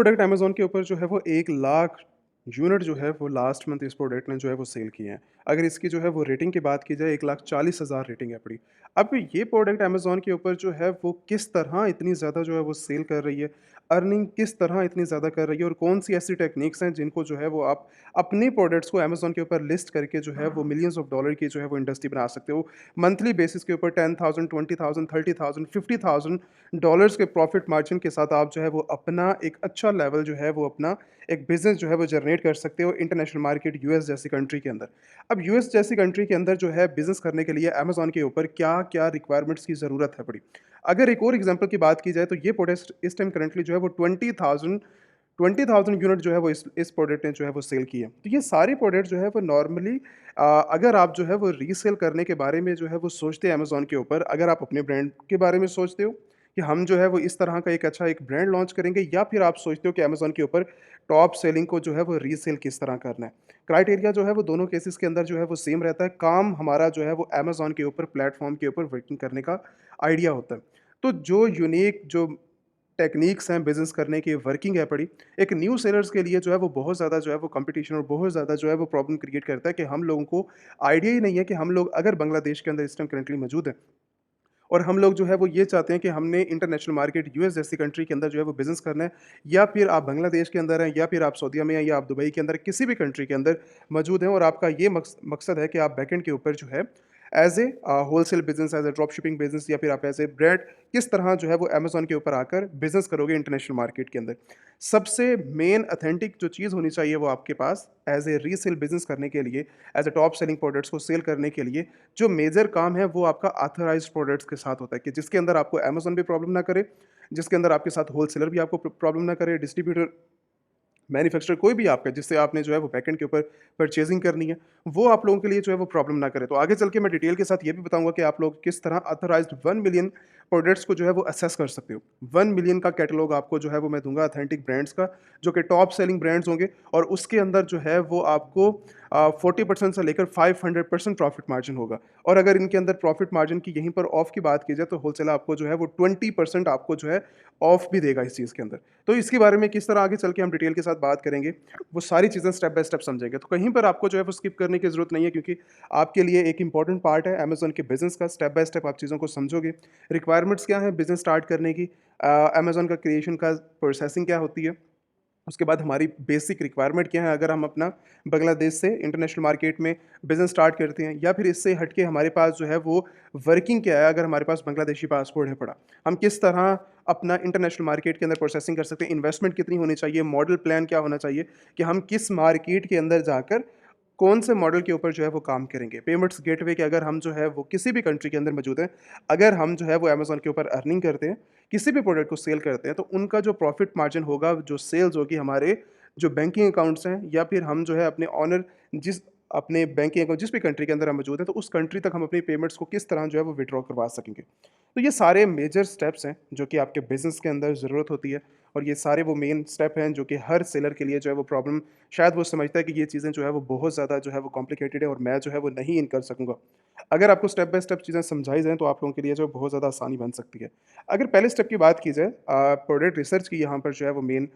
Product Amazon के ऊपर जो है वो 1 लाख यूनिट जो है वो लास्ट मंथ इस प्रोडक्ट ने जो है वो सेल किए हैं। अगर इसकी जो है वो रेटिंग की बात की जाए 1,40,000 रेटिंग है पड़ी। अब ये प्रोडक्ट अमेज़न के ऊपर जो है वो किस तरह इतनी ज़्यादा जो है वो सेल कर रही है, अर्निंग किस तरह इतनी ज़्यादा कर रही है और कौन-सी ऐसी टेक्निक्स हैं जिनको जो है वो आप अपने प्रोडक्ट्स को अमेज़न के ऊपर लिस्ट करके जो है वो मिलियंस ऑफ डॉलर की जो है वो इंडस्ट्री बना सकते हो। मंथली बेसिस के ऊपर 10,000, 20,000, 30,000, 50,000 डॉलर्स के प्रॉफिट मार्जिन के साथ आप जो है वो अपना एक अच्छा लेवल जो है वो अपना एक बिज़नेस जो है वो जनरेट कर सकते हो इंटरनेशनल मार्केट यूएस जैसी कंट्री के अंदर। अब यूएस जैसी कंट्री के अंदर जो है बिज़नेस करने के लिए अमेज़न के ऊपर क्या-क्या रिक्वायरमेंट्स की ज़रूरत है पड़ी। अगर एक और एग्ज़ाम्पल की बात की जाए तो ये प्रोडक्ट इस टाइम करंटली जो है वो 20,000 यूनिट जो है वो इस प्रोडक्ट ने जो है वो सेल की है। तो ये सारे प्रोडक्ट जो है वो नॉर्मली अगर आप जो है वो रीसेल करने के बारे में जो है वो सोचते हैं अमेज़न के ऊपर, अगर आप अपने ब्रांड के बारे में सोचते हो कि हम जो है वो इस तरह का एक अच्छा एक ब्रांड लॉन्च करेंगे या फिर आप सोचते हो कि अमेज़न के ऊपर टॉप सेलिंग को जो है वो रीसेल किस तरह करना है। क्राइटेरिया जो है वो दोनों केसेस के अंदर जो है वो सेम रहता है। काम हमारा जो है वो अमेज़न के ऊपर प्लेटफ़ॉर्म के ऊपर वर्किंग करने का आइडिया होता है। तो जो यूनिक जो टेक्नीक्स हैं बिज़नेस करने की, वर्किंग है पड़ी, एक न्यू सेलर्स के लिए जो है वो बहुत ज़्यादा जो है वो कॉम्पिटिशन और बहुत ज़्यादा जो है वो प्रॉब्लम क्रिएट करता है कि हम लोगों को आइडिया ही नहीं है कि हम लोग अगर बांग्लादेश के अंदर इस टाइम करंटली मौजूद हैं और हम लोग जो है वो ये चाहते हैं कि हमने इंटरनेशनल मार्केट यूएस जैसी कंट्री के अंदर जो है वो बिज़नेस करना है या फिर आप बांग्लादेश के अंदर हैं या फिर आप सऊदीया में हैं या आप दुबई के अंदर किसी भी कंट्री के अंदर मौजूद हैं और आपका ये मकसद है कि आप बैकएंड के ऊपर जो है as a wholesale business, as a drop shipping business या फिर आप एज़ ए ब्रांड किस तरह जो है वो अमेज़न के ऊपर आकर बिज़नेस करोगे इंटरनेशनल मार्केट के अंदर। सबसे मेन ऑथेंटिक जो चीज़ होनी चाहिए वो आपके पास एज़ ए रीसेल बिज़नेस करने के लिए, as a top selling products को सेल करने के लिए जो मेजर काम है वो आपका ऑथराइज्ड प्रोडक्ट्स के साथ होता है कि जिसके अंदर आपको अमेज़न भी प्रॉब्लम ना करे, जिसके अंदर आपके साथ होलसेलर भी आपको प्रॉब्लम ना करे, डिस्ट्रीब्यूटर मैन्युफैक्चरर कोई भी आपका जिससे आपने जो है वो बैकएंड के ऊपर परचेज़िंग करनी है, वो आप लोगों के लिए जो है वो प्रॉब्लम ना करे। तो आगे चल के मैं डिटेल के साथ ये भी बताऊँगा कि आप लोग किस तरह ऑथराइज़्ड 1 मिलियन प्रोडक्ट्स को जो है वो असेस कर सकते हो। 1 मिलियन का कैटलॉग आपको जो है वो मैं दूँगा ऑथेंटिक ब्रांड्स का, जो कि टॉप सेलिंग ब्रांड्स होंगे और उसके अंदर जो है वो आपको 40% से लेकर 500% प्रॉफिट मार्जिन होगा। और अगर इनके अंदर प्रॉफिट मार्जिन की यहीं पर ऑफ की बात की जाए तो होलसेलर आपको जो है वो 20% आपको जो है ऑफ भी देगा इस चीज़ के अंदर। तो इसके बारे में किस तरह आगे चल के हम डिटेल के साथ बात करेंगे, वो सारी चीज़ें स्टेप बाय स्टेप समझेंगे। तो कहीं पर आपको जो है वो स्किप करने की ज़रूरत नहीं है क्योंकि आपके लिए एक इम्पॉर्टेंट पार्ट है अमेज़न के बिज़नेस का, स्टेप बाय स्टेप आप चीज़ों को समझोगे। रिक्वायरमेंट्स क्या है बिज़नेस स्टार्ट करने की, अमेज़न का क्रिएशन का प्रोसेसिंग क्या होती है, उसके बाद हमारी बेसिक रिक्वायरमेंट क्या है अगर हम अपना बांग्लादेश से इंटरनेशनल मार्केट में बिज़नेस स्टार्ट करते हैं या फिर इससे हट के हमारे पास जो है वो वर्किंग क्या है अगर हमारे पास बांग्लादेशी पासपोर्ट है पड़ा। हम किस तरह अपना इंटरनेशनल मार्केट के अंदर प्रोसेसिंग कर सकते हैं, इन्वेस्टमेंट कितनी होनी चाहिए, मॉडल प्लान क्या होना चाहिए कि हम किस मार्केट के अंदर जाकर कौन से मॉडल के ऊपर जो है वो काम करेंगे। पेमेंट्स गेटवे के अगर हम जो है वो किसी भी कंट्री के अंदर मौजूद हैं, अगर हम जो है वो अमेज़न के ऊपर अर्निंग करते हैं, किसी भी प्रोडक्ट को सेल करते हैं, तो उनका जो प्रॉफ़िट मार्जिन होगा, जो सेल्स होगी हमारे जो बैंकिंग अकाउंट्स हैं या फिर हम जो है अपने ओनर जिस अपने बैंकिंग अकाउंट जिस भी कंट्री के अंदर हम मौजूद हैं, तो उस कंट्री तक हम अपनी पेमेंट्स को किस तरह जो है वो विथड्रॉ करवा सकेंगे। तो ये सारे मेजर स्टेप्स हैं, जो कि आपके बिज़नेस के अंदर ज़रूरत होती है और ये सारे वो मेन स्टेप हैं, जो कि हर सेलर के लिए जो है वो प्रॉब्लम शायद वो समझता है कि ये चीज़ें जो है वो बहुत ज़्यादा जो है वो कॉम्प्लिकेटेड है और मैं जो है वो नहीं इन कर सकूँगा। अगर आपको स्टेप बाय स्टेप चीज़ें समझाई जाएँ, तो आप लोगों के लिए जो है बहुत ज़्यादा आसानी बन सकती है। अगर पहले स्टेप की बात की जाए प्रोडक्ट रिसर्च की यहाँ पर जो है वो मेन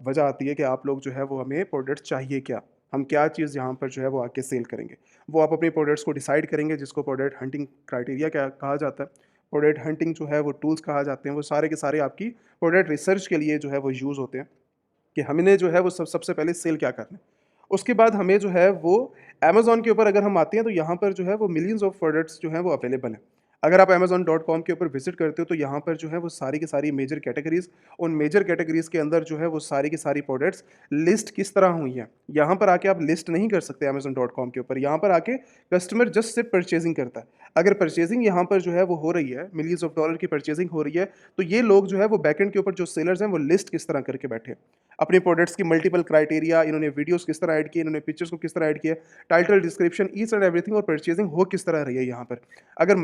वजह आती है कि आप लोग जो है वो हमें प्रोडक्ट चाहिए क्या? हम क्या चीज़ यहाँ पर जो है वो आके सेल करेंगे? वो आप अपने प्रोडक्ट्स को डिसाइड करेंगे जिसको प्रोडक्ट हंटिंग क्राइटेरिया क्या कहा जाता है। प्रोडक्ट हंटिंग जो है वो टूल्स कहा जाते हैं, वो सारे के सारे आपकी प्रोडक्ट रिसर्च के लिए जो है वो यूज़ होते हैं। कि हमने जो है वो सबसे पहले सेल क्या करना है। उसके बाद हमें जो है वो अमेज़न के ऊपर अगर हम आते हैं तो यहाँ पर जो है वो मिलियंस ऑफ प्रोडक्ट्स जो हैं वो अवेलेबल हैं। अगर आप amazon.com के ऊपर विज़िट करते हो तो यहाँ पर जो है वो सारी की सारी मेजर कैटेगरीज़, उन मेजर कैटेगरीज़ के अंदर जो है वो सारी की सारी प्रोडक्ट्स लिस्ट किस तरह हुई हैं। यहाँ पर आके आप लिस्ट नहीं कर सकते amazon.com के ऊपर, यहाँ पर आके कस्टमर जस्ट सिर्फ़ परचेज़िंग करता है। अगर परचेज़िंग यहाँ पर जो है वो हो रही है, मिलियंस ऑफ डॉलर की परचेज़िंग हो रही है, तो ये लोग जो है वो बैकएंड के ऊपर जो सेलर्स हैं वो लिस्ट किस तरह करके बैठे हैं। अपने प्रोडक्ट्स की मल्टीपल क्राइटेरिया, इन्होंने वीडियोस किस तरह ऐड किए, इन्होंने पिक्चर्स को किस तरह ऐड किया, title, description, each and everything और परचेजिंग हो किस तरह रही है यहाँ पर। अगर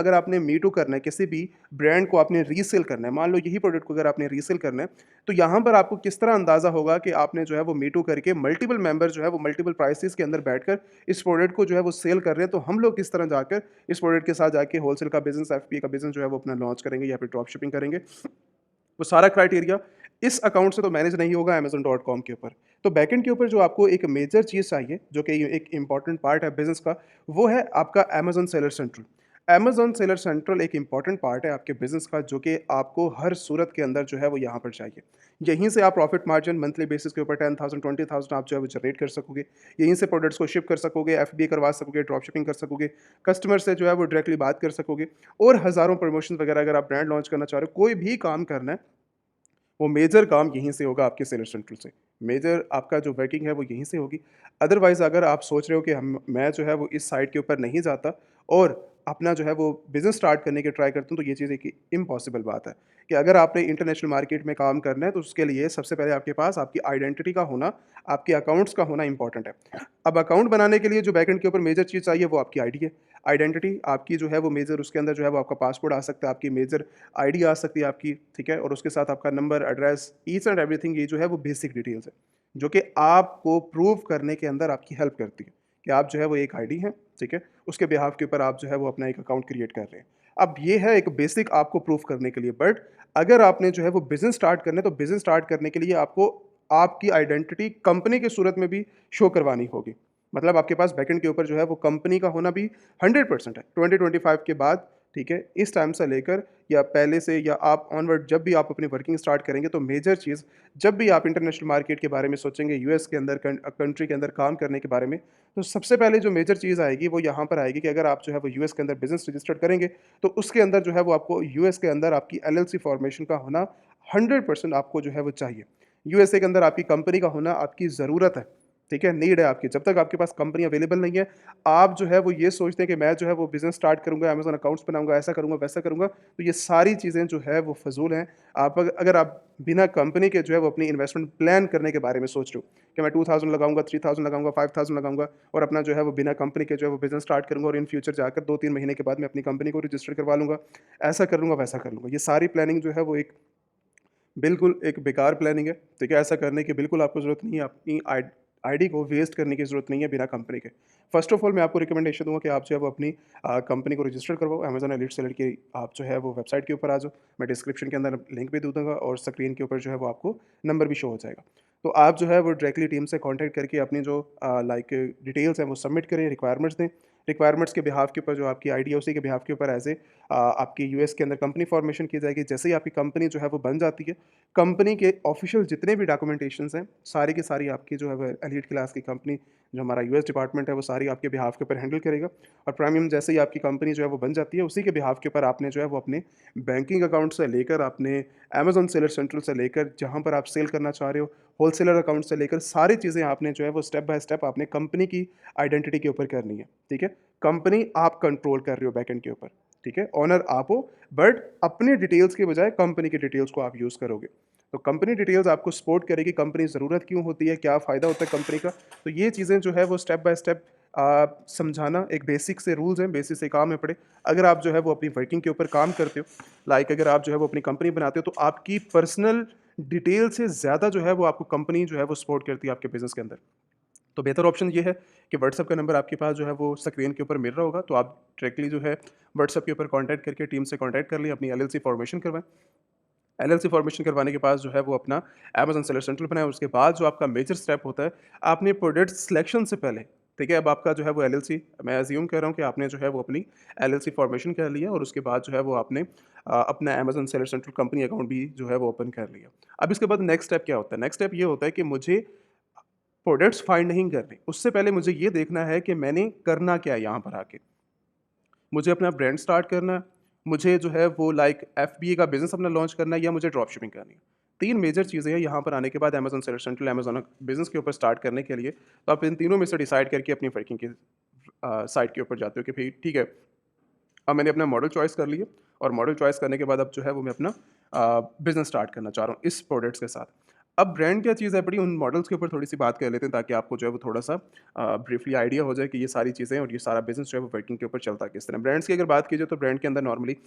आपने मी टू करना है, किसी भी ब्रांड को आपने रीसेल करना है, मान लो यही प्रोडक्ट को अगर आपने रीसेल करना है, तो यहाँ पर आपको किस तरह अंदाज़ा होगा कि आपने जो है वो मी टू करके मल्टीपल मेंबर जो है वो मल्टीपल प्राइसेस के अंदर बैठकर इस प्रोडक्ट को जो है वो सेल कर रहे हैं, तो हम लोग किस तरह जाकर इस प्रोडक्ट के साथ जाके होलसेल का बिज़नेस, एफपीए का बिज़नेस जो है वो अपना लॉन्च करेंगे या फिर ड्रॉप शिपिंग करेंगे। वो सारा क्राइटेरिया इस अकाउंट से तो मैनेज नहीं होगा अमेज़न.कॉम के ऊपर। तो बैकएंड के ऊपर जो आपको एक मेजर चीज़ चाहिए, जो कि एक इम्पोर्टेंट पार्ट है बिज़नेस का, वो है आपका Amazon seller central. Amazon seller central एक इम्पोर्टेंट पार्ट है आपके बिज़नेस का, जो कि आपको हर सूरत के अंदर जो है वो यहाँ पर चाहिए। यहीं से आप प्रॉफिट मार्जिन मंथली बेसिस के ऊपर 10,000 20,000 आप जो है वो जनरेट कर सकोगे। यहीं से प्रोडक्ट्स को शिप कर सकोगे, एफबीए करवा सकोगे, ड्रॉप शिपिंग कर सकोगे, कस्टमर से जो है वो डायरेक्टली बात कर सकोगे, और हज़ारों प्रमोशंस वगैरह अगर आप ब्रांड लॉन्च करना चाह रहे हो, कोई भी काम करना है, वो मेजर काम यहीं से होगा आपके सेलर सेंट्रल से। मेजर आपका जो वर्किंग है वो यहीं से होगी। अदरवाइज़ अगर आप सोच रहे हो कि हम मैं जो है वो इस साइट के ऊपर नहीं जाता और अपना जो है वो बिज़नेस स्टार्ट करने की ट्राई करता हूँ, तो ये चीज़ एक इम्पॉसिबल बात है कि अगर आपने इंटरनेशनल मार्केट में काम करना है, तो उसके लिए सबसे पहले आपके पास आपकी आइडेंटिटी का होना, आपके अकाउंट्स का होना इम्पोर्टेंट है। अब अकाउंट बनाने के लिए जो बैकएंड के ऊपर मेजर चीज़ चाहिए वो आपकी आईडी है। आइडेंटिटी आपकी जो है वो मेजर, उसके अंदर जो है वो आपका पासपोर्ट आ सकता है, आपकी मेजर आईडी आ सकती है आपकी, ठीक है? और उसके साथ आपका number, address, each and everything, ये जो है वो बेसिक डिटेल्स है, जो कि आपको प्रूव करने के अंदर आपकी हेल्प करती है कि आप जो है वो एक आईडी हैं, ठीक है? उसके बिहाफ़ के ऊपर आप जो है वो अपना एक अकाउंट क्रिएट कर रहे हैं। अब ये है एक बेसिक आपको प्रूफ करने के लिए, बट अगर आपने जो है वो बिज़नेस स्टार्ट करना है, तो बिज़नेस स्टार्ट करने के लिए आपको आपकी आइडेंटिटी कंपनी की सूरत में भी शो करवानी होगी। मतलब आपके पास बैकएंड के ऊपर जो है वो कंपनी का होना भी 100% है। 2025 के बाद, ठीक है, इस टाइम से लेकर या पहले से या आप ऑनवर्ड जब भी आप अपनी वर्किंग स्टार्ट करेंगे, तो मेजर चीज़, जब भी आप इंटरनेशनल मार्केट के बारे में सोचेंगे, यूएस के अंदर कंट्री के अंदर काम करने के बारे में, तो सबसे पहले जो मेजर चीज़ आएगी वो यहाँ पर आएगी कि अगर आप जो है वो यूएस के अंदर बिज़नेस रजिस्टर्ड करेंगे, तो उसके अंदर जो है वो आपको यूएस के अंदर आपकी एलएलसी फॉर्मेशन का होना 100% आपको जो है वो चाहिए। यूएसए के अंदर आपकी कंपनी का होना आपकी ज़रूरत है, ठीक है? नीड है आपकी। जब तक आपके पास कंपनी अवेलेबल नहीं है, आप जो है वो ये सोचते हैं कि मैं जो है वो बिज़नेस स्टार्ट करूँगा, अमेज़न अकाउंट्स बनाऊँगा, ऐसा करूँगा, वैसा करूँगा, तो ये सारी चीज़ें जो है वो फ़िज़ूल हैं। आप अगर आप बिना कंपनी के जो है वो अपनी इन्वेस्टमेंट प्लान करने के बारे में सोच रहे हो कि मैं 2000 लगाऊँगा, 3000 लगाऊँगा, 5000 लगाऊँगा और अपना जो है वो बिना कंपनी के जो है वो बिज़नेस स्टार्ट करूँगा और इन फ्यूचर जाकर 2-3 महीने के बाद मैं अपनी कंपनी को रजिस्टर करवा लूँगा, ऐसा कर लूँगा, वैसा कर लूँगा। ये सारी प्लानिंग जो है वो एक बिल्कुल एक बेकार प्लानिंग है, ठीक है? ऐसा करने की बिल्कुल आपको ज़रूरत नहीं है, अपनी आईडी को वेस्ट करने की ज़रूरत नहीं है बिना कंपनी के। फ़र्स्ट ऑफ ऑल मैं आपको रिकमेंडेशन दूँगा कि आप जो है वो अपनी कंपनी को रजिस्टर करवाओ, अमेज़न एलीट सेलर की आप जो है वो वेबसाइट के ऊपर आ जाओ। मैं डिस्क्रिप्शन के अंदर लिंक भी दे दूँगा और स्क्रीन के ऊपर जो है वो आपको नंबर भी शो हो जाएगा। तो आप जो है वो डायरेक्टली टीम से कॉन्टैक्ट करके अपनी जो लाइक डिटेल्स हैं वो सबमिट करें, रिक्वायरमेंट्स दें। रिक्वायरमेंट्स के बिहाफ़ के ऊपर जो आपकी आईडी है उसी के बिहाफ़ के ऊपर आपकी यूएस के अंदर कंपनी फॉर्मेशन की जाएगी। जैसे ही आपकी कंपनी जो है वो बन जाती है, कंपनी के ऑफ़िशियल जितने भी डॉक्यूमेंटेशंस हैं, सारी की सारी आपकी जो है वो एलीट क्लास की कंपनी, जो हमारा यूएस डिपार्टमेंट है, वो सारी आपके बिहाफ़ के ऊपर हैंडल करेगा। और प्रीमियम जैसे ही आपकी कंपनी जो है वो बन जाती है, उसी के बिहाफ़ के ऊपर आपने जो है वो अपने बैंकिंग अकाउंट से लेकर, अपने अमेज़न सेलर सेंट्रल से लेकर, जहाँ पर आप सेल करना चाह रहे हो, होलसेलर अकाउंट से लेकर सारी चीज़ें आपने जो है वो स्टेप बाय स्टेप आपने कंपनी की आइडेंटिटी के ऊपर करनी है, ठीक है? कंपनी आप कंट्रोल कर रहे हो बैकएंड के ऊपर, ठीक है? ओनर आप हो, बट अपनी डिटेल्स के बजाय कंपनी की डिटेल्स को आप यूज़ करोगे। तो कंपनी डिटेल्स आपको सपोर्ट करेगी, कंपनी ज़रूरत क्यों होती है, क्या फ़ायदा होता है कंपनी का, तो ये चीज़ें जो है वो स्टेप बाय स्टेप समझाना एक बेसिक से रूल्स हैं, बेसिक से काम है पड़े। अगर आप जो है वो अपनी वर्किंग के ऊपर काम करते हो, लाइक अगर आप जो है वो अपनी कंपनी बनाते हो, तो आपकी पर्सनल डिटेल से ज़्यादा जो है वो आपको कंपनी जो है वो सपोर्ट करती है आपके बिज़नेस के अंदर। तो बेहतर ऑप्शन ये है कि व्हाट्सएप का नंबर आपके पास जो है वो स्क्रीन के ऊपर मिल रहा होगा, तो आप डायरेक्टली जो है व्हाट्सएप के ऊपर कॉन्टैक्ट करके टीम से कॉन्टैक्ट कर लें, अपनी एलएलसी फॉर्मेशन करवाएँ। एलएलसी फॉर्मेशन करवाने के पास जो है वो अपना अमेज़न सेलर सेंट्रल बनाएँ, उसके बाद जो आपका मेजर स्टेप होता है, आपने प्रोडक्ट सिलेक्शन से पहले, ठीक है? अब आपका जो है वो एलएलसी, मैं अज़्यूम कर रहा हूँ कि आपने जो है वो अपनी एलएलसी फॉर्मेशन कर लिया और उसके बाद जो है वो आपने अपना Amazon seller central company account भी जो है वो ओपन कर लिया। अब इसके बाद नेक्स्ट स्टेप क्या होता है? नेक्स्ट स्टेप ये होता है कि मुझे प्रोडक्ट्स फाइंड नहीं करने, उससे पहले मुझे ये देखना है कि मैंने करना क्या है यहाँ पर आके। मुझे अपना ब्रांड स्टार्ट करना है, मुझे जो है वो लाइक एफबीए का बिज़नेस अपना लॉन्च करना है या मुझे ड्रॉप शिपिंग करनी है। 3 मेजर चीज़ें हैं यहाँ पर आने के बाद Amazon seller central, Amazon business के ऊपर स्टार्ट करने के लिए, तो आप इन तीनों में से डिसाइड करके अपनी वर्किंग की साइट के ऊपर जाते हो कि भई ठीक है, अब मैंने अपना मॉडल चॉइस कर लिया और मॉडल चॉइस करने के बाद अब जो है वो मैं अपना बिज़नेस स्टार्ट करना चाह रहा हूँ इस प्रोडक्ट्स के साथ। अब ब्रांड क्या चीज़ है बड़ी, उन मॉडल्स के ऊपर थोड़ी-सी बात कर लेते हैं ताकि आपको जो है वो थोड़ा-सा ब्रीफली आइडिया हो जाए कि ये सारी चीज़ें और ये सारा बिज़नेस जो है वो वर्किंग के ऊपर चलता किस तरह है। ब्रांड्स की अगर बात की जाए तो ब्रांड के अंदर नॉर्मली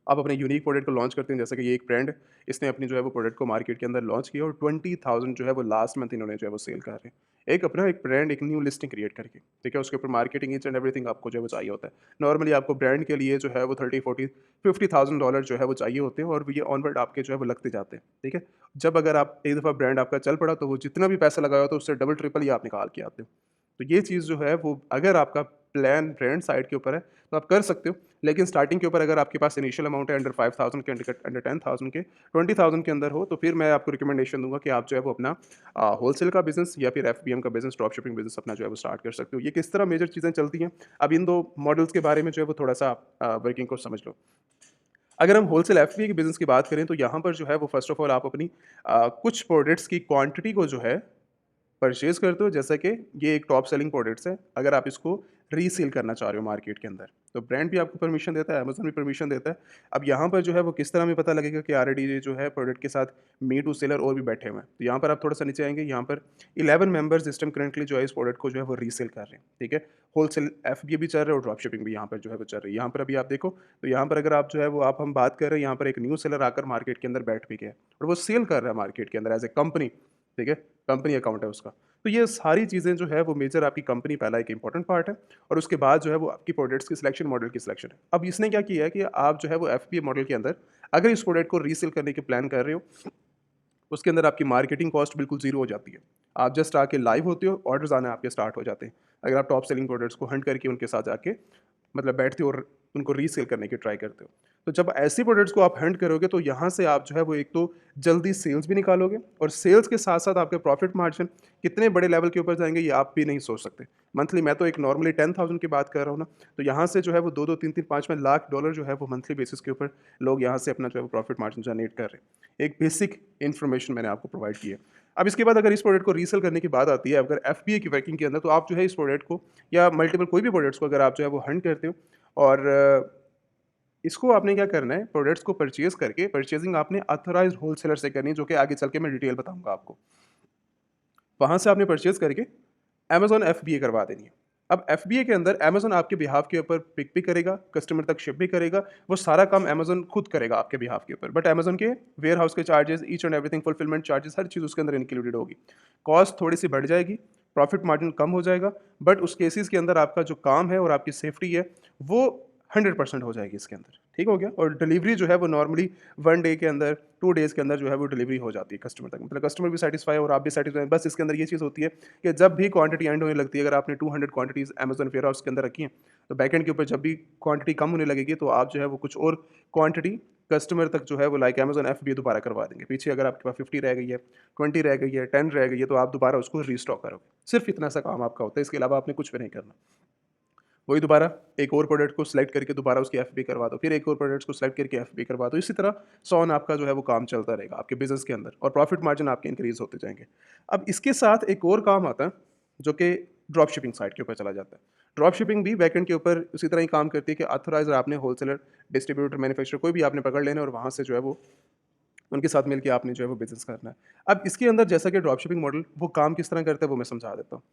आप अपने यूनिक प्रोडक्ट को लॉन्च करते हैं, जैसे कि ये एक ब्रांड है, इसने अपनी जो है वो प्रोडक्ट को मार्केट के अंदर लॉन्च किया और 20,000 जो है वो लास्ट मंथ इन्होंने जो है वो सेल कर रहे हैं। एक अपना एक ब्रांड, एक न्यू लिस्टिंग क्रिएट करके, ठीक है? उसके ऊपर मार्केटिंग ईच एंड एवरीथिंग आपको जो है वो चाहिए होता है। नॉर्मली आपको ब्रांड के लिए जो है वो 30, 40, $50,000 जो है वो चाहिए होते हैं और ये ऑनवर्ड आपके जो है वो लगते जाते हैं, ठीक है? जब अगर आप एक दफ़ा ब्रांड आपका चल पड़ा तो वो जितना भी पैसा लगाया होता है उससे डबल ट्रिपल ही आप निकाल के आते हो। तो ये चीज़ जो है वो अगर आपका प्लान ब्रांड साइड के ऊपर है तो आप कर सकते हो। लेकिन स्टार्टिंग के ऊपर अगर आपके पास इनिशियल अमाउंट है अंडर 5,000 के, अंडर 10,000 के, 20,000 के अंदर हो, तो फिर मैं आपको रिकमेंडेशन दूँगा कि आप जो है वो अपना होलसेल का बिज़नेस या फिर एफबीएम का बिज़नेस, ड्रॉप शिपिंग बिज़नेस अपना जो है वो स्टार्ट कर सकते हो। ये किस तरह मेजर चीज़ें चलती हैं, अब इन 2 मॉडल्स के बारे में जो है वो थोड़ा-सा वर्किंग को समझ लो। अगर हम होलसेल एफबीए के बिज़नेस की बात करें तो यहाँ पर जो है वो फ़र्स्ट ऑफ ऑल आप अपनी कुछ प्रोडक्ट्स की क्वांटिटी को जो है परचेज़ करते हो, जैसा कि ये एक टॉप सेलिंग प्रोडक्ट्स है, अगर आप इसको रीसेल करना चाह रहे हो मार्केट के अंदर, तो ब्रांड भी आपको परमिशन देता है, अमेज़न भी परमिशन देता है। अब यहाँ पर जो है वो किस तरह हमें पता लगेगा कि ऑलरेडी ये जो है प्रोडक्ट के साथ मी टू सेलर और भी बैठे हुए हैं। तो यहाँ पर आप थोड़ा-सा नीचे आएँगे, यहाँ पर 11 मेंबर्स इस टाइम करंटली जो है इस प्रोडक्ट को जो है वो रीसेल कर रहे हैं, ठीक है? होलसेल एफबीए भी चल रहा है और ड्रॉप शिपिंग भी यहाँ पर जो है वो चल रही है। यहाँ पर अभी आप देखो, तो यहाँ पर अगर आप जो है वो आप हम बात कर रहे हैं, यहाँ पर एक न्यू सेलर आकर मार्केट के अंदर बैठ भी गया है और वो सेल कर रहा है मार्केट के अंदर एज़ ए कंपनी, ठीक है? कंपनी अकाउंट है उसका। तो ये सारी चीज़ें जो है वो मेजर आपकी कंपनी पहला एक इंपॉर्टेंट पार्ट है और उसके बाद जो है वो आपकी प्रोडक्ट्स की सिलेक्शन, मॉडल की सिलेक्शन है। अब इसने क्या किया है कि आप जो है वो एफबीए मॉडल के अंदर अगर इस प्रोडक्ट को रीसेल करने की प्लान कर रहे हो, उसके अंदर आपकी मार्केटिंग कॉस्ट बिल्कुल ज़ीरो हो जाती है। आप जस्ट आके लाइव होते हो, ऑर्डर्स आने आपके स्टार्ट हो जाते हैं। अगर आप टॉप सेलिंग प्रोडक्ट्स को हंट करके उनके साथ जाके मतलब बैठते हो और उनको रीसेल करने की ट्राई करते हो। तो जब ऐसी प्रोडक्ट्स को आप हंट करोगे तो यहाँ से आप जो है वो एक तो जल्दी सेल्स भी निकालोगे और सेल्स के साथ-साथ आपके प्रॉफिट मार्जिन कितने बड़े लेवल के ऊपर जाएँगे ये आप भी नहीं सोच सकते। मंथली मैं तो एक नॉर्मली 10,000 की बात कर रहा हूँ ना, तो यहाँ से जो है वो 2-2 3-3 5-5 लाख डॉलर जो है वो मंथली बेसिस के ऊपर लोग यहाँ से अपना जो है वो प्रॉफिट मार्जिन जनरेट कर रहे हैं। एक बेसिक इन्फॉर्मेशन मैंने आपको प्रोवाइड की है। अब इसके बाद अगर इस प्रोडक्ट को रीसेल करने की बात आती है, अगर एफबीए की वर्किंग के अंदर तो आप जो है इस प्रोडक्ट को या मल्टीपल कोई भी प्रोडक्ट्स को अगर आप जो है वो हंट करते हो और इसको आपने क्या करना है, प्रोडक्ट्स को परचेज़ करके परचेज़िंग आपने ऑथराइज़्ड होलसेलर से करनी है, जो कि आगे चल के मैं डिटेल बताऊँगा आपको। वहाँ से आपने परचेज़ करके अमेज़न एफबीए करवा देनी है। अब एफबीए के अंदर अमेज़न आपके बिहाफ़ के ऊपर पिक भी करेगा, कस्टमर तक शिप भी करेगा, वो सारा काम अमेज़न खुद करेगा आपके बिहाफ़ के ऊपर। बट अमेज़न के वेयरहाउस के charges, each and everything fulfilment charges हर चीज़ उसके अंदर इंक्लूडेड होगी। कॉस्ट थोड़ी-सी बढ़ जाएगी, प्रॉफिट मार्जिन कम हो जाएगा, बट उस केसेज़ के अंदर आपका जो काम है और आपकी सेफ्टी है, वो 100% हो जाएगी इसके अंदर, ठीक हो गया? और डिलीवरी जो है वो नॉर्मली 1 डे के अंदर, 2 डेज़ के अंदर जो है वो डिलीवरी हो जाती है कस्टमर तक। मतलब कस्टमर भी सैटिस्फाई और आप भी सैटिस्फाई। बस इसके अंदर ये चीज़ होती है कि जब भी क्वांटिटी एंड होने लगती है, अगर आपने 200 क्वांटिटीज़ अमेज़न वेयरहाउस के अंदर रखी हैं, तो बैकएंड के ऊपर जब भी क्वांटिटी कम होने लगेगी, तो आप जो है वो कुछ और क्वांटिटी कस्टमर तक जो है वो लाइक अमेज़न एफबीए दोबारा करवा देंगे। पीछे अगर आपके पास 50 रह गई है, 20 रह गई है, 10 रह गई है, तो आप दोबारा उसको रीस्टॉक करोगे। सिर्फ़ इतना सा काम आपका होता है, इसके अलावा आपने कुछ भी नहीं करना। वही दोबारा एक और प्रोडक्ट को सिलेक्ट करके दोबारा उसकी एफबी करवा दो, फिर एक और प्रोडक्ट्स को सिलेक्ट करके एफबी करवा दो। इसी तरह सो ऑन आपका जो है वो काम चलता रहेगा आपके बिज़नेस के अंदर और प्रॉफिट मार्जिन आपके इंक्रीज़ होते जाएँगे। अब इसके साथ एक और काम आता है, जो कि ड्रॉप शिपिंग साइट के ऊपर चला जाता है। ड्रॉप शिपिंग भी बैकएंड के ऊपर उसी तरह ही काम करती है कि ऑथराइज़र आपने होलसेलर, डिस्ट्रीब्यूटर, मैन्युफैक्चरर कोई भी आपने पकड़ लेना है और वहाँ से जो है वो उनके साथ मिलके आपने जो है वो बिज़नेस करना है। अब इसके अंदर जैसा कि ड्रॉप शिपिंग मॉडल वो काम किस तरह करता है वो मैं समझा देता हूँ।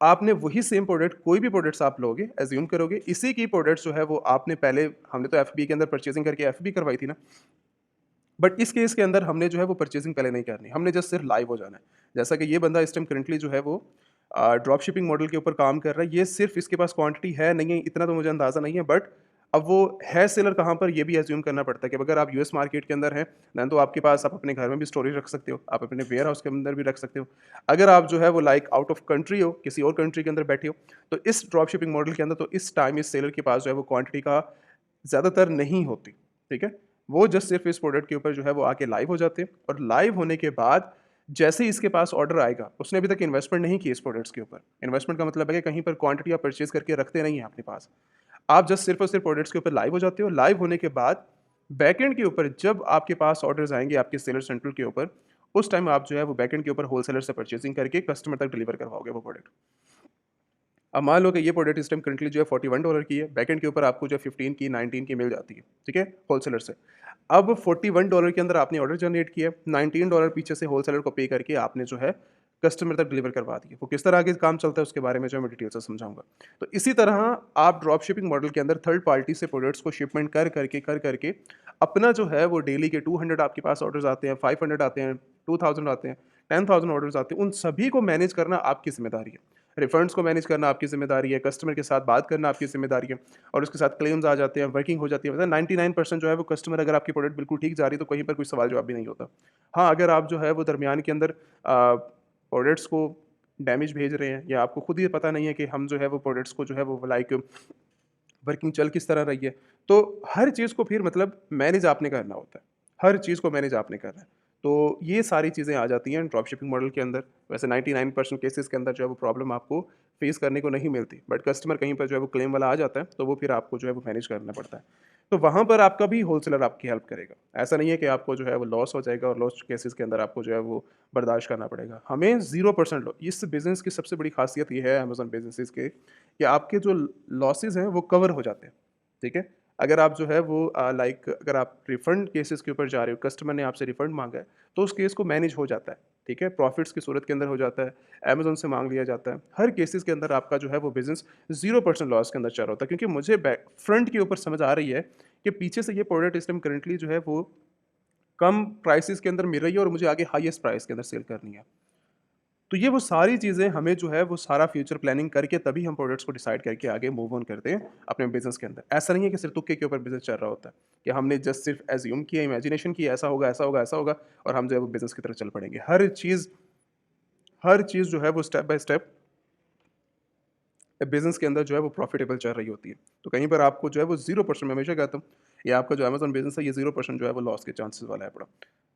आपने वही सेम प्रोडक्ट कोई भी प्रोडक्ट्स आप लोगे, अज़्यूम करोगे इसी की प्रोडक्ट्स जो है वो आपने पहले हमने तो एफबी के अंदर परचेज़िंग करके एफबी करवाई थी ना, बट इस केस के अंदर हमने जो है वो परचेज़िंग पहले नहीं करनी, हमने जस्ट सिर्फ लाइव हो जाना है। जैसा कि ये बंदा इस टाइम करंटली जो है वो ड्रॉप शिपिंग मॉडल के ऊपर काम कर रहा है, ये सिर्फ इसके पास क्वांटिटी है नहीं है इतना तो मुझे अंदाज़ा नहीं है, बट अब वो है सेलर कहाँ पर ये भी अज़्यूम करना पड़ता है कि अगर आप यूएस मार्केट के अंदर हैं, देन तो आपके पास आप अपने घर में भी स्टोरेज रख सकते हो, आप अपने वेयर हाउस के अंदर भी रख सकते हो। अगर आप जो है वो लाइक आउट ऑफ कंट्री हो, किसी और कंट्री के अंदर बैठे हो, तो इस ड्रॉप शिपिंग मॉडल के अंदर तो इस टाइम इस सेलर के पास जो है वो क्वांटिटी का ज़्यादातर नहीं होती, ठीक है? वो जस्ट सिर्फ़ इस प्रोडक्ट के ऊपर जो है वो आके लाइव हो जाते हैं और लाइव होने के बाद जैसे ही इसके पास ऑर्डर आएगा, उसने अभी तक इन्वेस्टमेंट नहीं की इस प्रोडक्ट्स के ऊपर। इन्वेस्टमेंट का मतलब है कि कहीं पर क्वांटिटी आप परचेज़ करके रखते नहीं हैं अपने पास। आप जस्ट सिर्फ़ और सिर्फ़ प्रोडक्ट्स के ऊपर लाइव हो जाते हो, लाइव होने के बाद बैकएंड के ऊपर जब आपके पास ऑर्डर्स आएँगे आपके सेलर सेंट्रल के ऊपर, उस टाइम आप जो है वो बैकएंड के ऊपर होलसेलर से परचेज़िंग करके कस्टमर तक डिलीवर करवाओगे वो प्रोडक्ट। अब मान लो कि ये प्रोडक्ट इस टाइम करंटली जो है $41 की है, बैकएंड के ऊपर आपको जो है 15 की, 19 की मिल जाती है, ठीक है? होलसेलर से। अब $41 के अंदर आपने ऑर्डर जनरेट किया, $19 पीछे से होलसेलर को पे करके आपने जो है कस्टमर तक डिलीवर करवा दिए। वो किस तरह आगे काम चलता है उसके बारे में जो है मैं डिटेल से समझाऊँगा। तो इसी तरह आप ड्रॉप शिपिंग मॉडल के अंदर थर्ड पार्टी से प्रोडक्ट्स को शिपमेंट कर करके अपना जो है वो डेली के 200 आपके पास ऑर्डर्स आते हैं, 500 आते हैं, 2000 आते हैं, 10,000 ऑर्डर्स आते हैं, उन सभी को मैनेज करना आपकी ज़िम्मेदारी है। रिफंड्स को मैनेज करना आपकी ज़िम्मेदारी है, कस्टमर के साथ बात करना आपकी ज़िम्मेदारी है और उसके साथ क्लेम्स आ जाते हैं, वर्किंग हो जाती है। मतलब 99% जो है वो कस्टमर अगर आपकी प्रोडक्ट बिल्कुल ठीक जा रही है तो कहीं पर कोई सवाल जवाब भी नहीं होता। हाँ, अगर आप जो है वो दरमियान के अंदर प्रोडक्ट्स को डैमेज भेज रहे हैं या आपको खुद ही पता नहीं है कि हम जो है वो प्रोडक्ट्स को जो है वो लाइक वर्किंग चल किस तरह रही है, तो हर चीज़ को फिर मतलब मैनेज आपने करना होता है। हर चीज़ को मैनेज आपने करना है। तो ये सारी चीज़ें आ जाती हैं ड्रॉप शिपिंग मॉडल के अंदर। वैसे 99% केसेज़ के अंदर जो है वो प्रॉब्लम आपको फेस करने को नहीं मिलती। बट कस्टमर कहीं पर जो है वो क्लेम वाला आ जाता है, तो वो फिर आपको जो है वो मैनेज करना पड़ता है। तो वहाँ पर आपका भी होलसेलर आपकी हेल्प करेगा। ऐसा नहीं है कि आपको जो है वो लॉस हो जाएगा और लॉस केसेज़ के अंदर आपको जो है वो बर्दाश्त करना पड़ेगा। हमें 0% लॉ इस बिज़नेस की सबसे बड़ी ख़ासियत ये है अमेज़न बिज़नेसेस के कि आपके जो लॉसेस हैं वो कवर हो जाते हैं, ठीक है? अगर आप जो है वो लाइक अगर आप रिफंड केसेस के ऊपर जा रहे हो, कस्टमर ने आपसे रिफंड माँगा है, तो उस केस को मैनेज हो जाता है, ठीक है? प्रॉफिट्स की सूरत के अंदर हो जाता है, अमेज़न से माँग लिया जाता है। हर केसेस के अंदर आपका जो है वो बिज़नेस 0% लॉस के अंदर चल रहा होता है क्योंकि मुझे बैक फ्रंट के ऊपर समझ आ रही है कि पीछे से ये प्रोडक्ट इस टाइम करंटली जो है वो कम प्राइसेज़ के अंदर मिल रही है और मुझे आगे हाईएस्ट प्राइस के अंदर सेल करनी है। तो ये वो सारी चीज़ें हमें जो है वो सारा फ्यूचर प्लानिंग करके तभी हम प्रोडक्ट्स को डिसाइड करके आगे मूव ऑन करते हैं अपने बिज़नेस के अंदर। ऐसा नहीं है कि सिर्फ़ तुक्के के ऊपर बिज़नेस चल रहा होता है, कि हमने जस्ट सिर्फ़ एज़्यूम किया, इमेजिनेशन की ऐसा होगा, ऐसा होगा, ऐसा होगा और हम जो है वो बिज़नेस की तरफ चल पड़ेंगे। हर चीज़ जो है वो स्टेप बाय स्टेप बिज़नेस के अंदर जो है वो प्रॉफ़िटेबल चल रही होती है। तो कहीं पर आपको जो है वो 0% मैं हमेशा कहता हूँ, ये आपका जो अमेज़न बिज़नेस है ये 0% जो है वो लॉस के चांसेस वाला है बड़ा।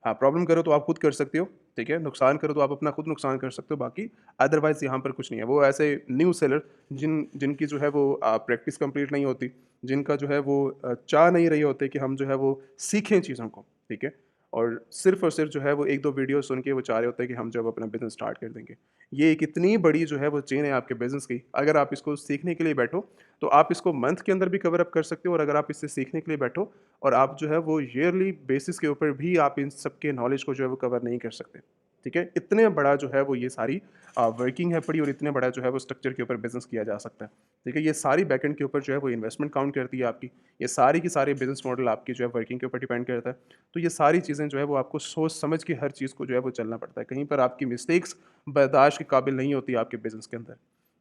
हाँ, प्रॉब्लम करो तो आप खुद कर सकते हो, ठीक है? नुकसान करो तो आप अपना खुद नुकसान कर सकते हो, बाकी अदरवाइज़ यहाँ पर कुछ नहीं है। वो ऐसे न्यू सेलर जिनकी जो है वो प्रैक्टिस कंप्लीट नहीं होती, जिनका जो है वो चाह नहीं रही होते कि हम जो है वो सीखें चीज़ों को, ठीक है? और सिर्फ़ जो है वो 1-2 वीडियो सुन के वो चाह रहे होते हैं कि हम जो है वो अपना बिज़नेस स्टार्ट कर देंगे। ये एक इतनी बड़ी जो है वो चेन है आपके बिज़नेस की, अगर आप इसको सीखने के लिए बैठो, तो आप इसको मंथ के अंदर भी कवर अप कर सकते हो और अगर आप इससे सीखने के लिए बैठो और आप जो है वो ईयरली बेसिस के ऊपर भी आप इन सब के नॉलेज को जो है वो कवर नहीं कर सकते, ठीक है? इतने बड़ा जो है वो ये सारी वर्किंग है पड़ी और इतने बड़ा जो है वो स्ट्रक्चर के ऊपर बिज़नेस किया जा सकता है, ठीक है? ये सारी बैकएंड के ऊपर जो है वो इन्वेस्टमेंट काउंट करती है आपकी, ये सारी की सारी बिज़नेस मॉडल आपकी जो है वर्किंग के ऊपर डिपेंड करता है। तो ये सारी चीज़ें जो है वो आपको सोच समझ के हर चीज़ को जो है वो चलना पड़ता है, कहीं पर आपकी मिस्टेक्स बर्दाश्त के काबिल नहीं होती आपके बिज़नेस के अंदर।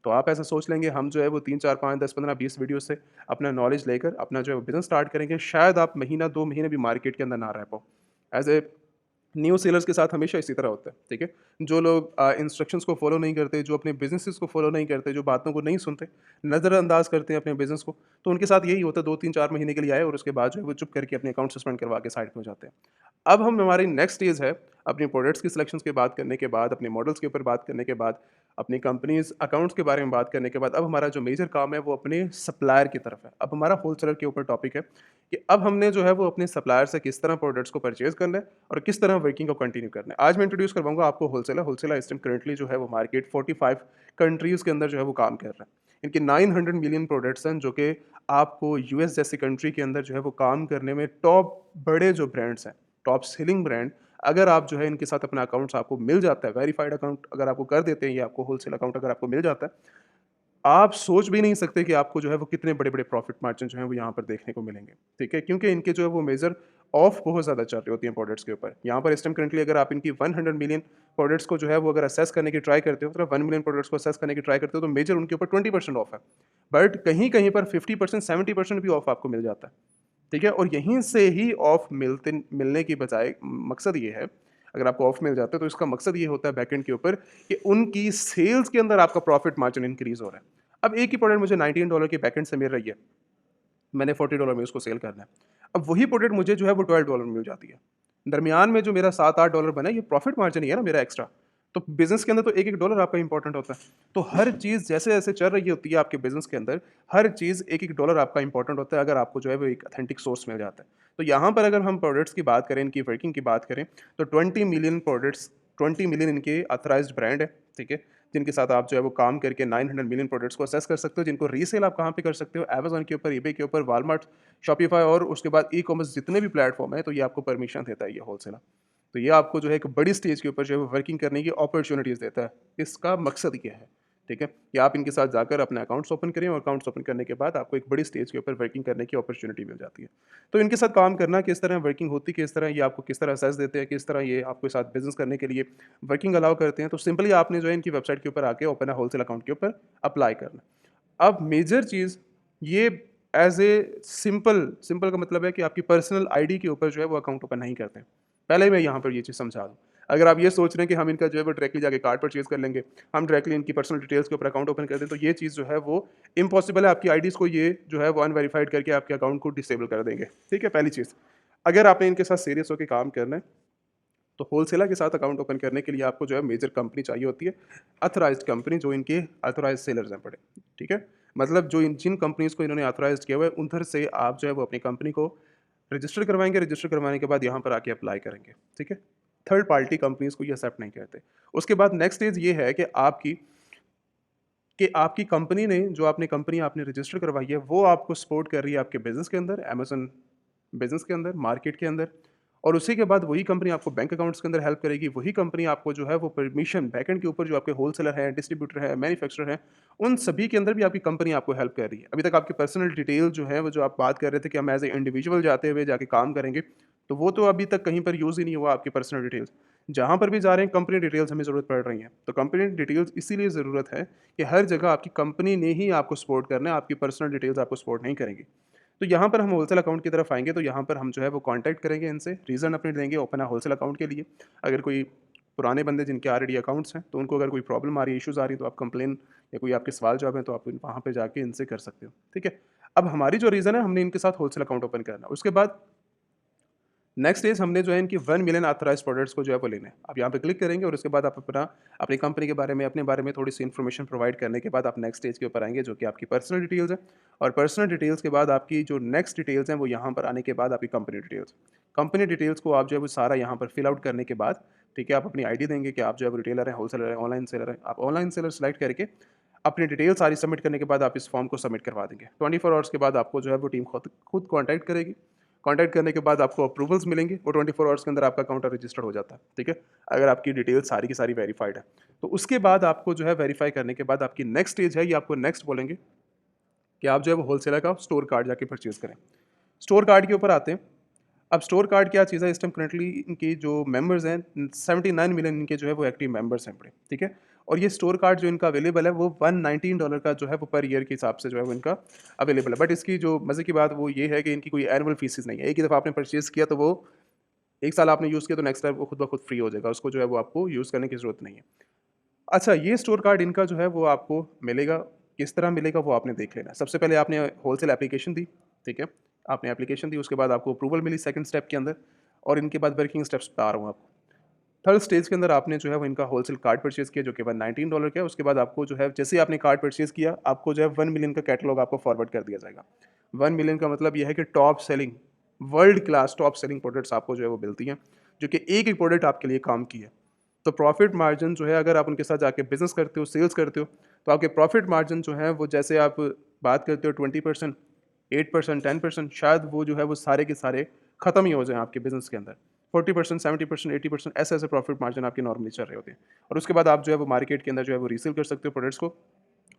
तो आप ऐसा सोच लेंगे हम जो है वो 3, 4, 5, 10, 15, 20 वीडियो से अपना नॉलेज लेकर अपना जो है वो बिज़नेस स्टार्ट करेंगे, शायद आप महीना 2 महीने भी मार्केट के अंदर ना रह पाओ। ऐज़ ए न्यू सेलर्स के साथ हमेशा इसी तरह होता है, ठीक है? जो लोग इंस्ट्रक्शंस को फ़ॉलो नहीं करते, जो अपने बिज़नेसेस को फ़ॉलो नहीं करते, जो बातों को नहीं सुनते, नज़रअंदाज करते हैं अपने बिज़नेस को, तो उनके साथ यही होता है 2, 3, 4 महीने के लिए आए और उसके बाद जो है वो चुप करके अपने अकाउंट सस्पेंड करवा के साइड पे हो जाते हैं। अब हम हमारी नेक्स्ट स्टेज है, अपनी प्रोडक्ट्स की सिलेक्शंस की बात करने के बाद, अपने मॉडल्स के ऊपर बात करने के बाद, अपनी कंपनीज़ अकाउंट्स के बारे में बात करने के बाद, अब हमारा जो मेजर काम है वो अपने सप्लायर की तरफ है। अब हमारा होलसेलर के ऊपर टॉपिक है कि अब हमने जो है वो अपने सप्लायर से किस तरह प्रोडक्ट्स को परचेज़ करना है और किस तरह वर्किंग को कंटिन्यू करना है। आज मैं इंट्रोड्यूस करवाऊँगा आपको होलसेलर। होलसेलर इस टाइम करंटली जो है वो मार्केट 45 कंट्रीज़ के अंदर जो है वो काम कर रहा है। इनके 900 मिलियन प्रोडक्ट्स हैं जो कि आपको यूएस जैसी कंट्री के अंदर जो है वो काम करने में टॉप बड़े जो ब्रांड्स हैं, टॉप सेलिंग ब्रांड, अगर आप जो है इनके साथ अपना अकाउंट्स आपको मिल जाता है, वेरिफाइड अकाउंट अगर आपको कर देते हैं, ये आपको होलसेल अकाउंट अगर आपको मिल जाता है, आप सोच भी नहीं सकते कि आपको जो है वो कितने बड़े-बड़े प्रॉफ़िट मार्जिन जो हैं वो यहाँ पर देखने को मिलेंगे, ठीक है? क्योंकि इनके जो है वो मेजर ऑफ बहुत ज़्यादा चल रही होती हैं प्रोडक्ट्स के ऊपर। यहाँ पर इस टाइम करंटली अगर आप इनकी 100 मिलियन प्रोडक्ट्स को जो है वो अगर असेस करने की ट्राई करते हो, मतलब 1 मिलियन प्रोडक्ट्स को असेस करने की ट्राई करते हो, तो मेजर उनके ऊपर 20% ऑफ है। बट कहीं-कहीं पर 50% 70% भी ऑफ आपको मिल जाता है, ठीक है? और यहीं से ही ऑफ मिलने की बजाय मकसद ये है, अगर आपको ऑफ मिल जाता है तो इसका मकसद ये होता है बैकएंड के ऊपर कि उनकी सेल्स के अंदर आपका प्रॉफ़िट मार्जिन इंक्रीज़ हो रहा है। अब एक ही प्रोडक्ट मुझे $19 के बैकएंड से मिल रही है, मैंने $40 में उसको सेल करना है। अब वही प्रोडक्ट मुझे जो है वो $12 में मिल जाती है। दरमियान में जो मेरा $7-8 बना है ये प्रॉफ़िट मार्जिन ही है ना मेरा एक्स्ट्रा। तो बिज़नेस के अंदर तो एक-एक डॉलर आपका इम्पोर्टेंट होता है। तो हर चीज़ जैसे-जैसे चल रही होती है आपके बिज़नेस के अंदर, हर चीज़ एक-एक डॉलर आपका इम्पोर्टेंट होता है अगर आपको जो है वो एक ऑथेंटिक सोर्स मिल जाता है। तो यहाँ पर अगर हम प्रोडक्ट्स की बात करें, इनकी वर्किंग की बात करें, तो 20 मिलियन प्रोडक्ट्स 20 मिलियन इनके ऑथराइज़्ड ब्रांड है, ठीक है? जिनके साथ आप जो है वो काम करके 900 मिलियन प्रोडक्ट्स को असेस कर सकते हो, जिनको रीसेल आप कहाँ पे कर सकते हो, अमेज़न के ऊपर, ईबे के ऊपर, वॉलमार्ट, शॉपिफाई और उसके बाद ई-कॉमर्स जितने भी प्लेटफ़ॉर्म है, तो ये आपको परमिशन देता है ये होलसेलर। तो ये आपको जो है एक बड़ी स्टेज के ऊपर जो है वो वर्किंग करने की अपॉर्च्युनिटीज़ देता है। इसका मकसद ये है, ठीक है? कि आप इनके साथ जाकर अपने अकाउंट्स ओपन करें और अकाउंट्स ओपन करने के बाद आपको एक बड़ी स्टेज के ऊपर वर्किंग करने की अपॉर्च्युनिटी मिल जाती है। तो इनके साथ काम करना किस तरह वर्किंग होती, किस तरह ये आपको किस तरह असेस देते हैं, किस तरह ये आपके साथ बिज़नेस करने के लिए वर्किंग अलाउ करते हैं, तो सिंपली आपने जो है इनकी वेबसाइट के ऊपर आके ओपन अ होलसेल अकाउंट के ऊपर अप्लाई करना। अब मेजर चीज़ ये एज़ ए सिंपल का मतलब है कि आपकी पर्सनल आईडी के ऊपर जो है वो अकाउंट ओपन नहीं करते। पहले मैं यहाँ पर ये चीज़ समझा दूँ। अगर आप ये सोच रहे हैं कि हम इनका जो है वो डायरेक्टली जाके कार्ड परचेज़ कर लेंगे, हम डायरेक्टली इनकी पर्सनल डिटेल्स के ऊपर अकाउंट ओपन कर दें, तो ये चीज़ जो है वो इम्पॉसिबल है। आपकी आईडीज़ को ये जो है वो अनवेरिफाइड करके आपके अकाउंट को डिसेबल कर देंगे। ठीक है, पहली चीज़। अगर आपने इनके साथ सीरियस होके काम करना है, तो होलसेलर के साथ अकाउंट ओपन करने के लिए आपको जो है मेजर कंपनी चाहिए होती है, ऑथराइज्ड कंपनी जो इनके ऑथराइज्ड सेलर्स हैं बड़े, ठीक है? मतलब जो इन जिन कंपनीज़ को इन्होंने ऑथराइज़्ड किया हुआ है, उधर से आप जो है वो अपनी कंपनी को रजिस्टर करवाएँगे, रजिस्टर करवाने के बाद यहाँ पर आके अप्लाई करेंगे, ठीक है? थर्ड पार्टी कंपनीज़ को ये एक्सेप्ट नहीं करते। उसके बाद नेक्स्ट स्टेज ये है कि आपकी कंपनी ने जो आपने कंपनी आपने रजिस्टर करवाई है, वो आपको सपोर्ट कर रही है आपके बिज़नेस के अंदर, अमेज़न बिज़नेस के अंदर, मार्केट के अंदर और उसी के बाद वही कंपनी आपको बैंक अकाउंट्स के अंदर हेल्प करेगी। वही कंपनी आपको जो है वो परमिशन बैकएंड के ऊपर जो आपके होलसेलर हैं, डिस्ट्रीब्यूटर हैं, मैन्युफैक्चरर हैं, उन सभी के अंदर भी आपकी कंपनी आपको हेल्प कर रही है। अभी तक आपकी पर्सनल डिटेल जो है वो जो आप बात कर रहे थे कि हम एज़ ए इंडिविजुअल जाते हुए जाके काम करेंगे, तो वो तो अभी तक कहीं पर यूज़ ही नहीं हुआ आपकी पर्सनल डिटेल्स। जहाँ पर भी जा रहे हैं कंपनी डिटेल्स हमें ज़रूरत पड़ रही है। तो कंपनी डिटेल्स इसीलिए ज़रूरत है कि हर जगह आपकी कंपनी ने ही आपको सपोर्ट करना है, आपकी पर्सनल डिटेल्स आपको सपोर्ट नहीं करेंगी। तो यहाँ पर हम होलसेल अकाउंट की तरफ आएँगे, तो यहाँ पर हम जो है वो कॉन्टैक्ट करेंगे इनसे, रीज़न अपने देंगे ओपन अ होलसेल अकाउंट के लिए। अगर कोई पुराने बंदे जिनके ऑलरेडी अकाउंट्स हैं, तो उनको अगर कोई प्रॉब्लम आ रही है, इश्यूज़ आ रही है, तो आप कंप्लेन या कोई आपके सवाल जवाब हैं, तो आप वहाँ पे जाके इनसे कर सकते हो, ठीक है? अब हमारी जो रीज़न है, हमने इनके साथ होलसेल अकाउंट ओपन करना है। उसके बाद नेक्स्ट इज़ हमने जो है इनकी 1 मिलियन ऑथराइज़्ड प्रोडक्ट्स को जो है वो लेना है। आप यहाँ पे क्लिक करेंगे और उसके बाद आप अपनी कंपनी के बारे में, अपने बारे में थोड़ी-सी इन्फॉर्मेशन प्रोवाइड करने के बाद आप नेक्स्ट स्टेज के ऊपर आएँगे जो कि आपकी पर्सनल डिटेल्स है और पर्सनल डिटेल्स के बाद आपकी जो नेक्स्ट डिटेल्स हैं वो यहाँ पर आने के बाद आपकी कंपनी डिटेल्स। कंपनी डिटेल्स को आप जो है वो सारा यहाँ पर फिल आउट करने के बाद, ठीक है, आप अपनी आईडी देंगे कि आप जो है वो रिटेलर हैं, होलसेलर हैं, ऑनलाइन सेलर हैं। आप ऑनलाइन सेलर सेलेक्ट करके अपनी डिटेल सारी सबमिट करने के बाद आप इस फॉर्म को सबमिट करवा देंगे। 24 आवर्स के बाद आपको जो है वो टीम खुद खुद कॉन्टैक्ट करेगी। कॉन्टैक्ट करने के बाद आपको अप्रूवल्स मिलेंगे और 24 आवर्स के अंदर आपका अकाउंट रजिस्टर्ड हो जाता है, ठीक है? अगर आपकी डिटेल सारी की सारी वेरीफाइड है। तो उसके बाद आपको जो है वेरीफाई करने के बाद आपकी नेक्स्ट स्टेज है, ये आपको नेक्स्ट बोलेंगे कि आप जो है वो होलसेलर का स्टोर कार्ड जाके परचेज़ करें। स्टोर कार्ड के ऊपर आते हैं। अब स्टोर कार्ड क्या चीज़ है, इस टाइम करंटली इनके जो मेंबर्स हैं 79 मिलियन इनके जो है वो एक्टिव मेंबर्स हैं बड़े, ठीक है? और ये स्टोर कार्ड जो इनका अवेलेबल है वो $119 का जो है वो पर ईयर के हिसाब से जो है वो इनका अवेलेबल है। बट इसकी जो मज़े की बात वो ये है कि इनकी कोई एनुअल फीसेस नहीं है। एक ही दफ़ा आपने परचेज़ किया तो वो 1 साल आपने यूज़ किया तो नेक्स्ट टाइम वो खुद ब खुद फ्री हो जाएगा। उसको जो है वो आपको यूज़ करने की ज़रूरत नहीं है। अच्छा, ये स्टोर कार्ड इनका जो है वो आपको मिलेगा, किस तरह मिलेगा वो आपने देख लेना है। सबसे पहले आपने होलसेल एप्लीकेशन दी, ठीक है? आपने एप्लीकेशन दी, उसके बाद आपको अप्रूवल मिली सेकंड स्टेप के अंदर और इनके बाद वर्किंग स्टेप्स बता रहा हूँ आपको। थर्ड स्टेज के अंदर आपने जो है वो इनका होलसेल कार्ड परचेज़ किया जो कि $119 का है। उसके बाद आपको जो है जैसे ही आपने कार्ड परचेज़ किया, आपको जो है 1 मिलियन का कैटलॉग आपको फॉरवर्ड कर दिया जाएगा। 1 मिलियन का मतलब ये है कि top selling, world class top selling products आपको जो है वो मिलती हैं, जो कि एक-एक प्रोडक्ट आपके लिए काम की है। तो प्रॉफ़िट मार्जिन जो है अगर आप उनके साथ जाके बिज़नेस करते हो, सेल्स करते हो, तो आपके प्रॉफ़िट मार्जिन जो है वो जैसे आप बात करते हो 20%, 8%, 10% शायद वो जो है वो सारे के सारे ख़त्म ही हो जाएँ आपके बिज़नेस के अंदर। 40%, 70%, 80% ऐसे-ऐसे प्रॉफ़िट मार्जिन आपके नॉर्मली चल रहे होते हैं। और उसके बाद आप जो है वो मार्केट के अंदर जो है वो रीसेल कर सकते हो प्रोडक्ट्स को,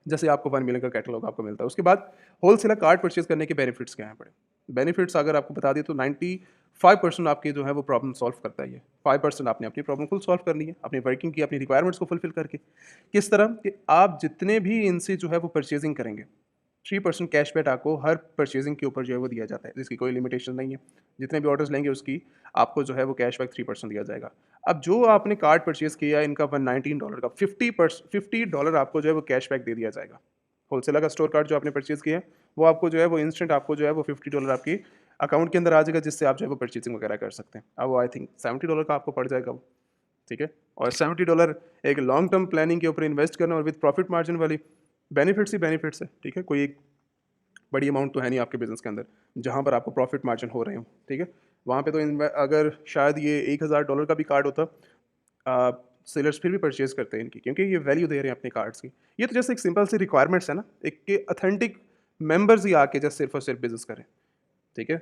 जैसे आपको 1 मिलियन का कैटलॉग आपको मिलता है। उसके बाद होलसेलर कार्ड परचेज़ करने के बेनिफिट्स क्या हैं बड़े? बेनिफिट्स अगर आपको बता दें तो 95% आपकी जो है वो प्रॉब्लम सॉल्व करता है ये। 5% आपने अपनी प्रॉब्लम खुद सॉल्व करनी है, अपनी वर्किंग की, अपनी रिक्वायरमेंट्स को फुलफ़िल करके। किस तरह? कि आप जितने भी इनसे जो है वो परचेज़िंग करेंगे, 3% कैशबैक आपको हर परचेज़िंग के ऊपर जो है वो दिया जाता है, जिसकी कोई लिमिटेशन नहीं है। जितने भी ऑर्डर्स लेंगे उसकी आपको जो है वो कैशबैक 3% दिया जाएगा। अब जो आपने कार्ड परचेज़ किया इनका $119 का $50 आपको जो है वो कैशबैक दे दिया जाएगा। होलसेलर का स्टोर कार्ड जो आपने परचेज़ किया है, वो आपको जो है वो इंस्टेंट आपको जो है वो $50 आपकी अकाउंट के अंदर आ जाएगा, जिससे आप जो है वो परचेज़िंग वगैरह कर सकते हैं। अब वो आई थिंक $70 का आपको पड़ जाएगा वो, ठीक है? और $70 एक लॉन्ग टर्म प्लानिंग के ऊपर इन्वेस्ट करना और विद प्रॉफिट मार्जिन वाली बेनिफिट्स ही बेनिफिट्स है, ठीक है? कोई एक बड़ी अमाउंट तो है नहीं आपके बिज़नेस के अंदर, जहाँ पर आपको प्रॉफिट मार्जिन हो रहे हो, ठीक है? वहाँ पे तो अगर शायद ये $1000 का भी कार्ड होता, सेलर्स फिर भी परचेज़ करते हैं इनकी, क्योंकि ये वैल्यू दे रहे हैं अपने कार्ड्स की। ये तो जैसे एक सिंपल सी रिक्वायरमेंट्स है ना, एक कि ऑथेंटिक मेंबर्स ही आके जस्ट सिर्फ़ और सिर्फ़ बिज़नेस करें, ठीक है?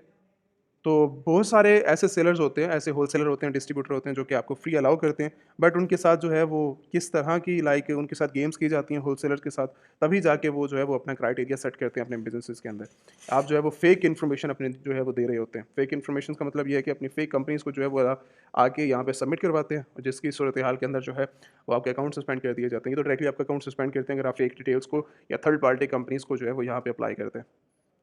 तो बहुत सारे ऐसे सेलर्स होते हैं, ऐसे होलसेलर होते हैं, डिस्ट्रीब्यूटर होते हैं जो कि आपको फ्री अलाउ करते हैं। बट उनके साथ जो है वो किस तरह की उनके साथ गेम्स की जाती हैं होलसेलर के साथ, तभी जाके वो जो है वो अपना क्राइटेरिया सेट करते हैं अपने बिज़नेसेस के अंदर। आप जो है वो फेक इन्फॉर्मेशन अपने जो है वो दे रहे होते हैं। फेक इन्फॉर्मेशन का मतलब ये है कि अपनी फेक कंपनीज़ को जो है वो आके यहाँ पे सबमिट करवाते हैं, और जिसकी सूरत-ए-हाल के अंदर जो है वो आपके अकाउंट सस्पेंड कर दिए जाते हैं। ये तो डायरेक्टली आपका अकाउंट सस्पेंड करते हैं अगर आप फेक डिटेल्स को या थर्ड पार्टी कंपनीज़ को जो है वो यहाँ पे अप्लाई करते हैं।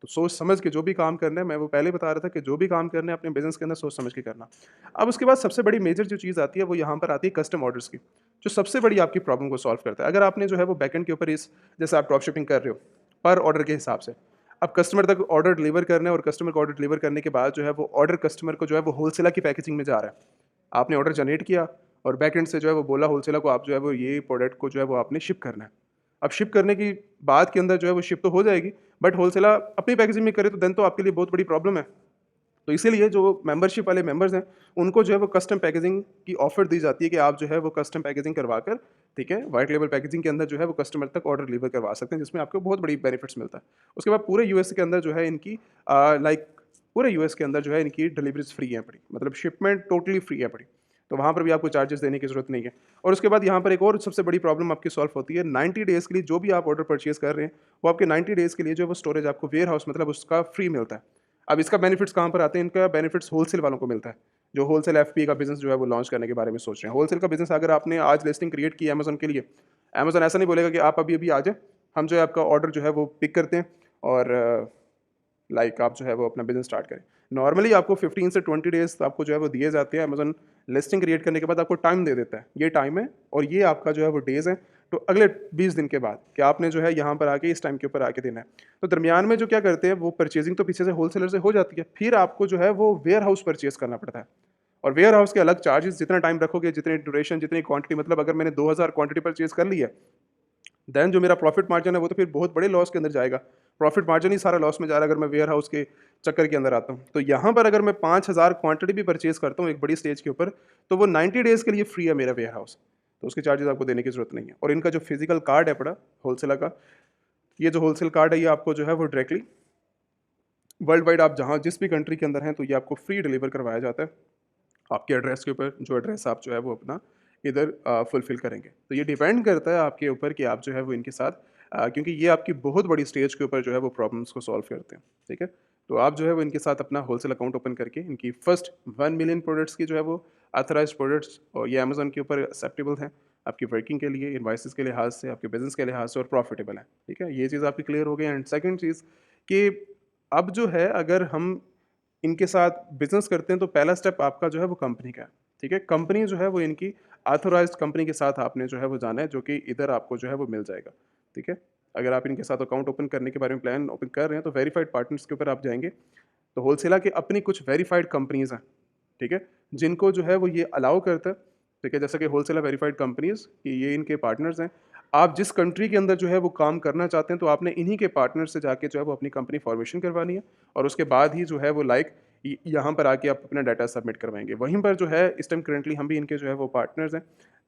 तो सोच समझ के जो भी काम करना है, मैं वो पहले बता रहा था कि जो भी काम करना है अपने बिज़नेस के अंदर सोच समझ के करना। अब उसके बाद सबसे बड़ी मेजर जो चीज़ आती है वो यहाँ पर आती है कस्टम ऑर्डर्स की, जो सबसे बड़ी आपकी प्रॉब्लम को सॉल्व करता है। अगर आपने जो है वो बैकएंड के ऊपर इस जैसे आप ड्रॉप शिपिंग कर रहे हो, पर ऑर्डर के हिसाब से। अब कस्टमर तक ऑर्डर डिलीवर करना है और कस्टमर को ऑर्डर डिलीवर करने के बाद जो है वो ऑर्डर कस्टमर को जो है वो होलसेलर की पैकेजिंग में जा रहा है। आपने ऑर्डर जनरेट किया और बैकएंड से जो है वो बोला होलसेलर को, आप जो है वो ये प्रोडक्ट को जो है वो आपने शिप करना है। अब शिप करने की बाद के अंदर जो है वो शिप तो हो जाएगी, बट होलसेलर अपनी पैकेजिंग में करे तो देन तो आपके लिए बहुत बड़ी प्रॉब्लम है। तो इसीलिए जो मेंबरशिप वाले मेंबर्स हैं, उनको जो है वो कस्टम पैकेजिंग की ऑफ़र दी जाती है कि आप जो है वो कस्टम पैकेजिंग करवाकर, ठीक है, व्हाइट लेबल पैकेजिंग के अंदर जो है वो कस्टमर तक ऑर्डर डिलीवर करवा सकते हैं, जिसमें आपको बहुत बड़ी बेनिफिट्स मिलता है। उसके बाद पूरे यूएस के अंदर जो है इनकी पूरे यूएस के अंदर जो है इनकी डिलीवरीज़ फ्री हैं पड़ी, मतलब शिपमेंट टोटली फ्री है पड़ी। तो वहाँ पर भी आपको चार्जेस देने की ज़रूरत नहीं है। और उसके बाद यहाँ पर एक और सबसे बड़ी प्रॉब्लम आपकी सॉल्व होती है, 90 डेज़ के लिए जो भी आप ऑर्डर परचेज़ कर रहे हैं, वो आपके 90 डेज़ के लिए जो है वो स्टोरेज आपको वेयरहाउस मतलब उसका फ्री मिलता है। अब इसका बेनिफिट्स कहाँ पर आते हैं? इनका बेनिफिट्स होलसेल वालों को मिलता है, जो होलसेल एफपी का बिज़नेस जो है वो लॉन्च करने के बारे में सोच रहे हैं। होलसेल का बिज़नेस अगर आपने आज लिस्टिंग क्रिएट की अमेज़न के लिए, अमेज़न ऐसा नहीं बोलेगा कि आप अभी-अभी आ जाएँ, हम जो है आपका ऑर्डर जो है वो पिक करते हैं और आप जो है वो अपना बिज़नेस स्टार्ट करें। नॉर्मली आपको 15 से 20 डेज़ आपको जो है वो दिए जाते हैं। अमेज़न लिस्टिंग क्रिएट करने के बाद आपको टाइम दे देता है, ये टाइम है और ये आपका जो है वो डेज़ हैं। तो अगले 20 दिन के बाद कि आपने जो है यहाँ पर आके इस टाइम के ऊपर आके देना है। तो दरमियान में जो क्या करते हैं, वो परचेज़िंग तो पीछे से होलसेलर से हो जाती है, फिर आपको जो है वो वेयरहाउस परचेज़ करना पड़ता है। और वेयरहाउस के अलग चार्जेज़, जितना टाइम रखोगे, जितनी ड्यूरेशन, जितनी क्वांटिटी, मतलब अगर मैंने 2000 क्वांटिटी परचेज़ कर ली है, देन जो मेरा प्रॉफिट मार्जिन है वो तो फिर बहुत बड़े लॉस के अंदर जाएगा। प्रॉफिट मार्जिन ही सारा लॉस में जा रहा है अगर मैं वेयर हाउस के चक्कर के अंदर आता हूँ। तो यहाँ पर अगर मैं 5000 क्वांटिटी भी परचेज़ करता हूँ एक बड़ी स्टेज के ऊपर, तो वो 90 डेज़ के लिए फ्री है मेरा वेयर हाउस। तो उसके चार्जेज़ आपको देने की ज़रूरत नहीं है। और इनका जो फिज़िकल कार्ड है पड़ा होलसेलर का, ये जो होलसेल कार्ड है ये आपको जो है वो डायरेक्टली वर्ल्ड वाइड आप जहाँ जिस भी कंट्री के अंदर हैं तो ये आपको फ्री डिलीवर करवाया जाता है। आपके एड्रेस के ऊपर, जो एड्रेस आप जो है वो अपना इधर फुलफ़िल करेंगे। तो ये डिपेंड करता है आपके ऊपर कि आप जो है वो इनके साथ क्योंकि ये आपकी बहुत बड़ी स्टेज के ऊपर जो है वो प्रॉब्लम्स को सॉल्व करते हैं, ठीक है? तो आप जो है वो इनके साथ अपना होलसेल अकाउंट ओपन करके इनकी फर्स्ट 1 मिलियन प्रोडक्ट्स की जो है वो ऑथराइज़्ड प्रोडक्ट्स, और ये अमेज़न के ऊपर एक्सेप्टेबल हैं, आपकी वर्किंग के लिए, इनवॉइसेस के लिहाज़ से, आपके बिज़नेस के लिहाज़ से, और प्रॉफिटेबल है, ठीक है? ये चीज़ आपकी क्लियर हो गई। एंड सेकंड चीज़ कि अब जो है अगर हम इनके साथ बिज़नेस करते हैं तो पहला स्टेप आपका जो है वो कंपनी का है, ठीक है? कंपनी जो है वो इनकी ऑथराइज़्ड कंपनी के साथ आपने जो है वो जाना है, जो कि इधर आपको जो है वो मिल जाएगा, ठीक है? अगर आप इनके साथ अकाउंट ओपन करने के बारे में प्लान ओपन कर रहे हैं तो वेरिफाइड पार्टनर्स के ऊपर आप जाएँगे, तो होलसेलर की अपनी कुछ वेरिफाइड कंपनीज़ हैं, ठीक है? जिनको जो है वो ये अलाउ करता है, ठीक है? जैसे कि होलसेलर वेरिफाइड कंपनीज़ कि ये इनके पार्टनर्स हैं। आप जिस कंट्री के अंदर जो है वो काम करना चाहते हैं तो आपने इन्हीं के पार्टनर से जाके जो है वो अपनी कंपनी फॉर्मेशन करवानी है, और उसके बाद ही जो है वो यहाँ पर आके आप अपना डाटा सबमिट करवाएँगे। वहीं पर जो है इस टाइम करंटली हम भी इनके जो है वो पार्टनर्स हैं।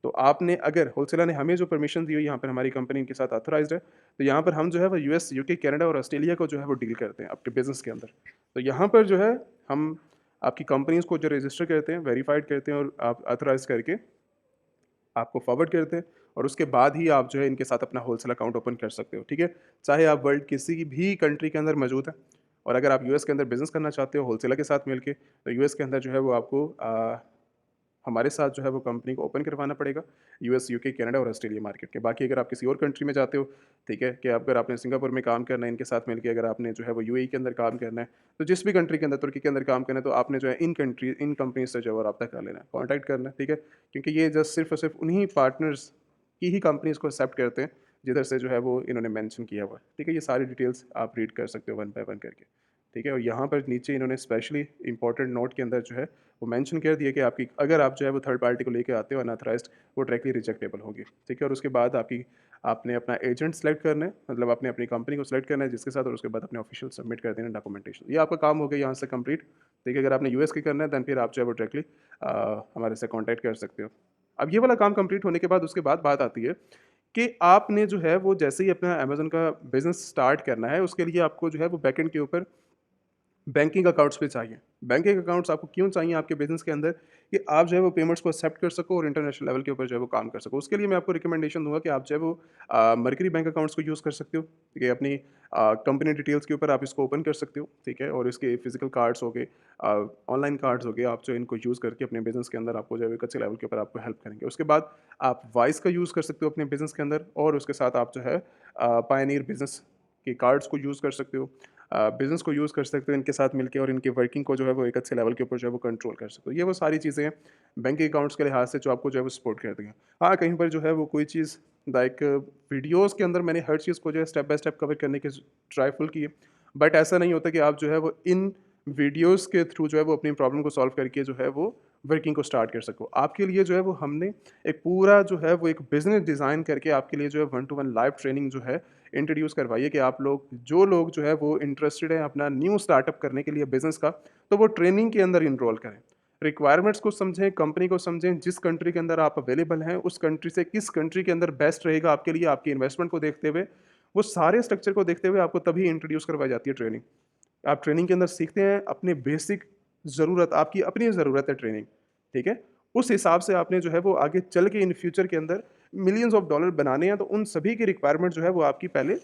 तो आपने अगर होलसेलर ने हमें जो परमिशन दी हुई है, यहाँ पर हमारी कंपनी इनके साथ ऑथराइज़्ड है, तो यहाँ पर हम जो है वो यूएस, यूके, कनाडा और ऑस्ट्रेलिया को जो है वो डील करते हैं आपके बिज़नेस के अंदर। तो यहाँ पर जो है हम आपकी कंपनीज़ को जो रजिस्टर करते हैं, वेरीफाइड करते हैं और आप ऑथराइज़ करके आपको फॉरवर्ड करते हैं, और उसके बाद ही आप जो है इनके साथ अपना होलसेल अकाउंट ओपन कर सकते हो, ठीक है? चाहे आप वर्ल्ड किसी भी कंट्री के अंदर मौजूद हैं, और अगर आप यूएस के अंदर बिज़नेस करना चाहते हो होलसेलर के साथ मिलके, तो यूएस के अंदर जो है वो आपको हमारे साथ जो है वो कंपनी को ओपन करवाना पड़ेगा, यूएस, यूके, कनाडा और ऑस्ट्रेलिया मार्केट के। बाकी अगर आप किसी और कंट्री में जाते हो, ठीक है, कि अगर आपने सिंगापुर में काम करना है इनके साथ मिलके, अगर आपने जो है वो यूएई के अंदर काम करना है, तो जिस भी कंट्री के अंदर, तुर्की के अंदर काम करना है, तो आपने जो है इन कंपनीज़ से जो है वो राब्ता कर लेना है, कॉन्टैक्ट करना है, ठीक है? क्योंकि ये जस्ट सिर्फ़ और सिर्फ़ उन्हीं पार्टनर्स की ही कंपनीज़ को एक्सेप्ट करते हैं, जिधर से जो है वो इन्होंने मेंशन किया हुआ है, ठीक है? ये सारी डिटेल्स आप रीड कर सकते हो वन बाय वन करके, ठीक है? और यहाँ पर नीचे इन्होंने स्पेशली इम्पोर्टेंट नोट के अंदर जो है वो मेंशन कर दिया कि आपकी अगर आप जो है वो थर्ड पार्टी को लेके आते हो अनऑथराइज्ड, वो डायरेक्टली रिजेक्टेबल होगी, ठीक है? और उसके बाद आपने अपना एजेंट सेलेक्ट करना है, मतलब आपने अपनी कंपनी को सेलेक्ट करना है जिसके साथ, और उसके बाद अपने ऑफिशियल सबमिट कर देना डॉक्यूमेंटेशन। ये आपका काम हो गया यहाँ से कंप्लीट, ठीक है? अगर आपने यूएस की करना है देन फिर आप जो है वो डायरेक्टली हमारे से कॉन्टैक्ट कर सकते हो। अब ये वाला काम कंप्लीट होने के बाद उसके बाद बात आती है कि आपने जो है वो जैसे ही अपना अमेज़न का बिज़नेस स्टार्ट करना है, उसके लिए आपको जो है वो बैकएंड के ऊपर बैंकिंग अकाउंट्स भी चाहिए। बैंकिंग अकाउंट्स आपको क्यों चाहिए आपके बिज़नेस के अंदर कि आप जो है वो पेमेंट्स को एक्सेप्ट कर सको और इंटरनेशनल लेवल के ऊपर जो है वो काम कर सको। उसके लिए मैं आपको रिकमेंडेशन दूँगा कि आप जो है वो मर्करी बैंक अकाउंट्स को यूज़ कर सकते हो, ठीक है? अपनी कंपनी डिटेल्स के ऊपर आप इसको ओपन कर सकते हो, ठीक है? और इसके फिज़िकल कार्ड्स हो गए, ऑनलाइन कार्ड्स हो गए, आप जो इनको यूज़ करके अपने बिज़नेस के अंदर आपको जो है एक अच्छे लेवल के ऊपर आपको हेल्प करेंगे। उसके बाद आप वाइस का यूज़ कर सकते हो अपने बिज़नेस के अंदर और उसके साथ आप जो है पायनियर बिज़नेस के कार्ड्स को यूज़ कर सकते हो। बिज़नेस को यूज़ कर सकते हो इनके साथ मिलके और इनकी वर्किंग को जो है वो एक अच्छे लेवल के ऊपर जो है वो कंट्रोल कर सकते हो। ये वो सारी चीज़ें हैं बैंक अकाउंट्स के लिहाज से जो आपको जो है वो सपोर्ट करती हैं। हाँ, कहीं पर जो है वो कोई चीज़ लाइक वीडियोज़ के अंदर मैंने हर चीज़ को जो है स्टेप बाय स्टेप कवर करने की ट्राई फुल की है। बट ऐसा नहीं होता कि आप जो है वो इन वीडियोज़ के थ्रू जो है वो अपनी प्रॉब्लम को सॉल्व करके जो है वो वर्किंग को स्टार्ट कर सको। आपके लिए जो है वो हमने एक पूरा जो है वो एक बिज़नेस डिज़ाइन करके आपके लिए जो है 1 टू 1 लाइव ट्रेनिंग जो है इंट्रोड्यूस करवाइए कि आप लोग जो लोग जो है वो इंटरेस्टेड हैं अपना न्यू स्टार्टअप करने के लिए बिज़नेस का, तो वो ट्रेनिंग के अंदर इनरोल करें। रिक्वायरमेंट्स को समझें, कंपनी को समझें, जिस कंट्री के अंदर आप अवेलेबल हैं, उस कंट्री से किस कंट्री के अंदर बेस्ट रहेगा आपके लिए, आपकी इन्वेस्टमेंट को देखते हुए, वो सारे स्ट्रक्चर को देखते हुए आपको तभी इंट्रोड्यूस करवाई जाती है ट्रेनिंग। आप ट्रेनिंग के अंदर सीखते हैं अपने बेसिक ज़रूरत आपकी अपनी ज़रूरत है ट्रेनिंग, ठीक है? उस हिसाब से आपने जो है वो आगे चल के इन फ्यूचर के अंदर मिलियंस ऑफ डॉलर बनाने हैं, तो उन सभी की रिक्वायरमेंट जो है वो आपकी पहले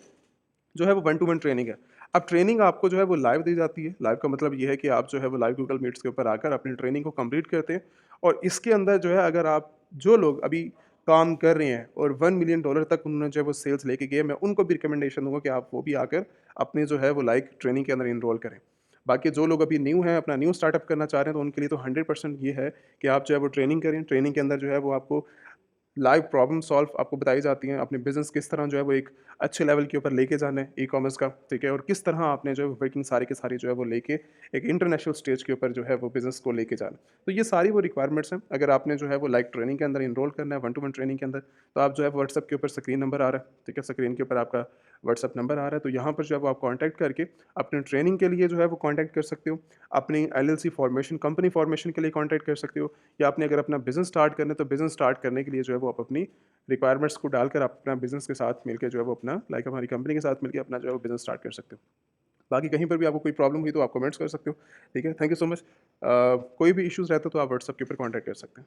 जो है वो 1 टू 1 ट्रेनिंग है। अब ट्रेनिंग आपको जो है वो लाइव दी जाती है। लाइव का मतलब ये है कि आप जो है वो लाइव गूगल मीट्स के ऊपर आकर अपनी ट्रेनिंग को कंप्लीट करते हैं और इसके अंदर जो है अगर आप जो लोग अभी काम कर रहे हैं और 1 मिलियन डॉलर तक उन्होंने जो है वो सेल्स लेके गए, मैं उनको भी रिकमेंडेशन दूँगा कि आप वो भी आकर अपनी जो है वो लाइव ट्रेनिंग के अंदर एनरोल करें। बाकी जो लोग अभी न्यू हैं, अपना न्यू स्टार्टअप करना चाह रहे हैं, तो उनके लिए तो 100% ये है कि आप जो है वो ट्रेनिंग करें। ट्रेनिंग के अंदर जो है वो आपको लाइव प्रॉब्लम सॉल्व आपको बताई जाती हैं, अपने बिज़नेस किस तरह जो है वो एक अच्छे लेवल के ऊपर लेके जाना है ई-कॉमर्स का, ठीक है? और किस तरह आपने जो है वर्किंग सारी की सारी जो है वो लेके एक इंटरनेशनल स्टेज के ऊपर जो है वो बिज़नेस को लेके जाना है। तो ये सारी वो रिक्वायरमेंट्स हैं, अगर आपने जो है वो लाइव ट्रेनिंग के अंदर एनरोल करना है, 1 टू 1 ट्रेनिंग के अंदर, तो आप जो है व्हाट्सएप के ऊपर स्क्रीन नंबर आ रहा है, ठीक है? स्क्रीन के ऊपर आपका व्हाट्सएप नंबर आ रहा है, तो यहाँ पर जो है वो आप कॉन्टैक्ट करके अपने ट्रेनिंग के लिए जो है वो कॉन्टैक्ट कर सकते हो। अपनी एलएलसी फॉर्मेशन, कंपनी फॉर्मेशन के लिए कॉन्टैक्ट कर सकते हो या आपने अगर अपना बिज़नेस स्टार्ट करना है, तो बिज़नेस स्टार्ट करने के लिए जो है वो आप अपनी रिक्वायरमेंट्स को डालकर आप अपना बिज़नेस के साथ मिलके जो है वो अपना लाइक हमारी कंपनी के साथ मिलके अपना जो है वो बिज़नेस स्टार्ट कर सकते हो। बाकी कहीं पर भी आपको कोई प्रॉब्लम हुई तो आप कमेंट्स कर सकते हो, ठीक है? Thank you so much. कोई भी इश्यूज़ रहता है तो आप व्हाट्सएप के ऊपर कॉन्टैक्ट कर सकते हैं।